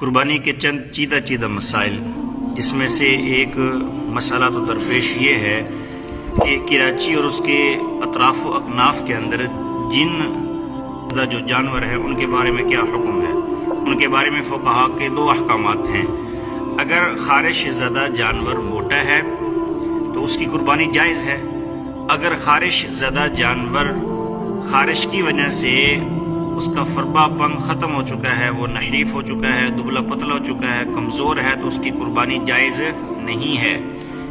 قربانی کے چند چیدہ مسائل، جس میں سے ایک مسئلہ تو درپیش یہ ہے کہ کراچی اور اس کے اطراف و اکناف کے اندر جن جو جانور ہیں ان کے بارے میں کیا حکم ہے۔ ان کے بارے میں فقہا کے دو احکامات ہیں۔ اگر خارش زدہ جانور موٹا ہے تو اس کی قربانی جائز ہے۔ اگر خارش زدہ جانور خارش کی وجہ سے اس کا فربا پنگ ختم ہو چکا ہے، وہ نحیف ہو چکا ہے، دبلا پتلا ہو چکا ہے، کمزور ہے، تو اس کی قربانی جائز نہیں ہے۔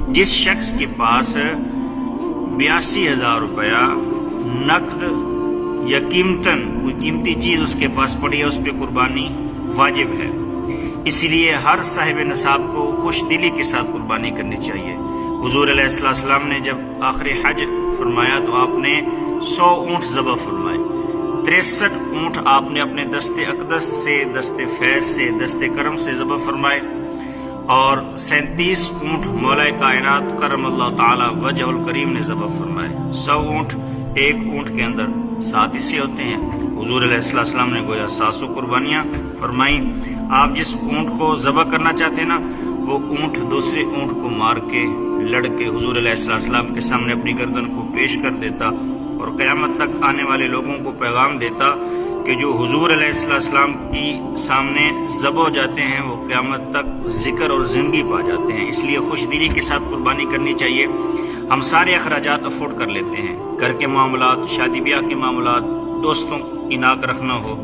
جس شخص کے پاس 82,000 روپیہ نقد یا قیمتاً کوئی قیمتی چیز اس کے پاس پڑی ہے، اس پہ قربانی واجب ہے۔ اس لیے ہر صاحب نصاب کو خوش دلی کے ساتھ قربانی کرنی چاہیے۔ حضور علیہ السلام نے جب آخری حج فرمایا تو آپ نے 100 اونٹ ذبح فرمائے۔ 63 اونٹ آپ نے اپنے دست اقدس سے، دست فیض سے، دست کرم سے ذبح فرمائے، اور 37 اونٹ مولا کائنات کرم اللہ تعالی وجہ الکریم نے ذبح فرمائے۔ 100 اونٹ، ایک اونٹ کے اندر 7 حصے ہوتے ہیں۔ حضور علیہ السلام نے گویا 700 قربانیاں فرمائیں۔ آپ جس اونٹ کو ذبح کرنا چاہتے ہیں نا، وہ اونٹ دوسرے اونٹ کو مار کے لڑ کے حضور علیہ السلام کے سامنے اپنی گردن کو پیش کر دیتا، اور قیامت تک آنے والے لوگوں کو پیغام دیتا کہ جو حضور علیہ السلام کی سامنے ذبح ہو جاتے ہیں وہ قیامت تک ذکر اور زندگی پا جاتے ہیں۔ اس لیے خوش دلی کے ساتھ قربانی کرنی چاہیے۔ ہم سارے اخراجات افورڈ کر لیتے ہیں، گھر کے معاملات، شادی بیاہ کے معاملات، دوستوں کی ناک رکھنا ہو،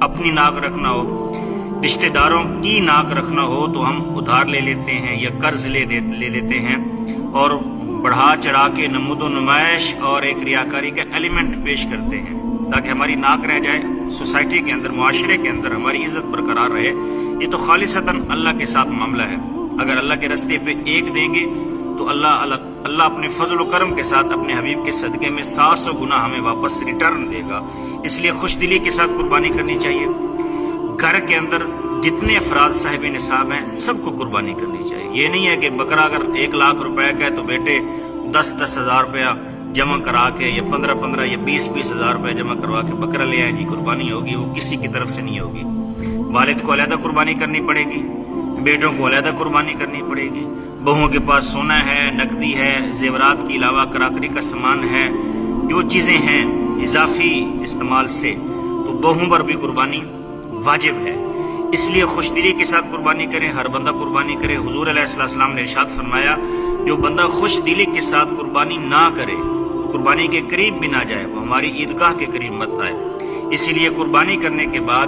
اپنی ناک رکھنا ہو، رشتہ داروں کی ناک رکھنا ہو تو ہم ادھار لے لیتے ہیں یا قرض لے لیتے ہیں، اور بڑھا چڑھا کے نمود و نمائش اور ایک ریاکاری کا ایلیمنٹ پیش کرتے ہیں تاکہ ہماری ناک رہ جائے، سوسائٹی کے اندر، معاشرے کے اندر ہماری عزت برقرار رہے۔ یہ تو خالصتاً اللہ کے ساتھ معاملہ ہے۔ اگر اللہ کے راستے پہ ایک دیں گے تو اللہ اپنے فضل و کرم کے ساتھ اپنے حبیب کے صدقے میں 700 گنا ہمیں واپس ریٹرن دے گا۔ اس لیے خوش دلی کے ساتھ قربانی کرنی چاہیے۔ گھر کے اندر جتنے افراد صاحب نصاب ہیں سب کو قربانی کرنی چاہیے۔ یہ نہیں ہے کہ بکرا اگر 1 لاکھ روپے کا ہے تو بیٹے 10 ہزار روپیہ جمع کرا کے یا 15 یا 20 ہزار روپے جمع کروا کے بکرا لے آئیں جی قربانی ہوگی، وہ کسی کی طرف سے نہیں ہوگی۔ والد کو علیحدہ قربانی کرنی پڑے گی، بیٹوں کو علیحدہ قربانی کرنی پڑے گی، بہووں کے پاس سونا ہے، نقدی ہے، زیورات کے علاوہ کراکری کا سامان ہے، جو چیزیں ہیں اضافی استعمال سے، تو بہووں پر بھی قربانی واجب ہے۔ اس لیے خوش دلی کے ساتھ قربانی کریں، ہر بندہ قربانی کرے۔ حضور علیہ السلام نے ارشاد فرمایا جو بندہ خوش دلی کے ساتھ قربانی نہ کرے، قربانی کے قریب بھی نہ جائے، وہ ہماری عیدگاہ کے قریب مت آئے۔ اسی لیے قربانی کرنے کے بعد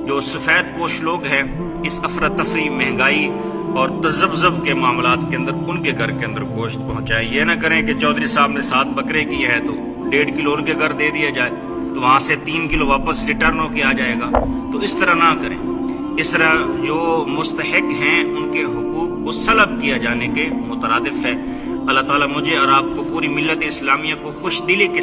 جو سفید پوش لوگ ہیں اس افراتفری، مہنگائی اور تذبذب کے معاملات کے اندر ان کے گھر کے اندر گوشت پہنچائیں۔ یہ نہ کریں کہ چودھری صاحب نے 7 بکرے کی ہے تو 1.5 کلو ان کے گھر دے دیا جائے تو وہاں سے 3 کلو واپس ریٹرن ہو کے آ جائے گا، تو اس طرح نہ کریں۔ اس طرح جو مستحق ہیں ان کے حقوق کو سلب کیا جانے کے مترادف ہے۔ اللہ تعالیٰ مجھے اور آپ کو، پوری ملت اسلامیہ کو خوش دلی کے